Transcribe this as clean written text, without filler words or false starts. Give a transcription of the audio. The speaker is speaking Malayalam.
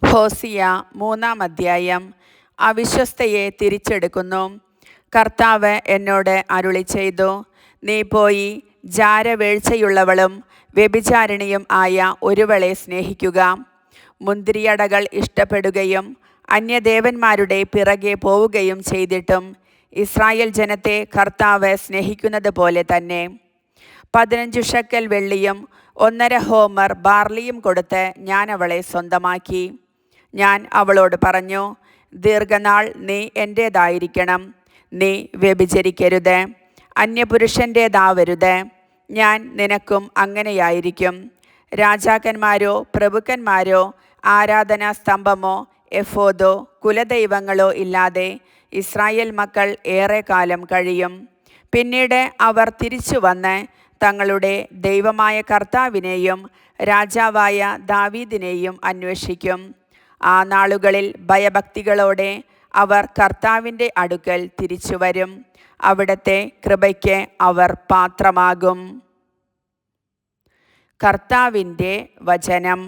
ഹോസിയ 3-ാം അധ്യായം. അവിശ്വസ്തയെ തിരിച്ചെടുക്കുന്നു. കർത്താവ് എന്നോട് അരുളിച്ചെയ്തു, നീ പോയി ജാരവേഴ്ചയുള്ളവളും വ്യഭിചാരിണിയും ആയ ഒരുവളെ സ്നേഹിക്കുക. മുന്തിരിയടകൾ ഇഷ്ടപ്പെടുകയും അന്യദേവന്മാരുടെ പിറകെ പോവുകയും ചെയ്തിട്ടും ഇസ്രായേൽ ജനത്തെ കർത്താവ് സ്നേഹിക്കുന്നത് പോലെ തന്നെ. 15 ഷെക്കൽ വെള്ളിയും 1.5 ഹോമർ ബാർലിയും കൊടുത്ത് ഞാൻ അവളെ സ്വന്തമാക്കി. ഞാൻ അവളോട് പറഞ്ഞു, ദീർഘനാൾ നീ എൻ്റേതായിരിക്കണം. നീ വ്യഭിചരിക്കരുത്, അന്യപുരുഷൻ്റേതാവരുത്. ഞാൻ നിനക്കും അങ്ങനെയായിരിക്കും. രാജാക്കന്മാരോ പ്രഭുക്കന്മാരോ ആരാധനാ സ്തംഭമോ എഫോദോ കുലദൈവങ്ങളോ ഇല്ലാതെ ഇസ്രായേൽ മക്കൾ ഏറെക്കാലം കഴിയും. പിന്നീട് അവർ തിരിച്ചു വന്ന് തങ്ങളുടെ ദൈവമായ കർത്താവിനെയും രാജാവായ ദാവീദിനെയും അന്വേഷിക്കും. ആ നാളുകളിൽ ഭയഭക്തികളോടെ അവർ കർത്താവിൻ്റെ അടുക്കൽ തിരിച്ചുവരും. അവിടുത്തെ കൃപയ്ക്ക് അവർ പാത്രമാകും. കർത്താവിൻ്റെ വചനം.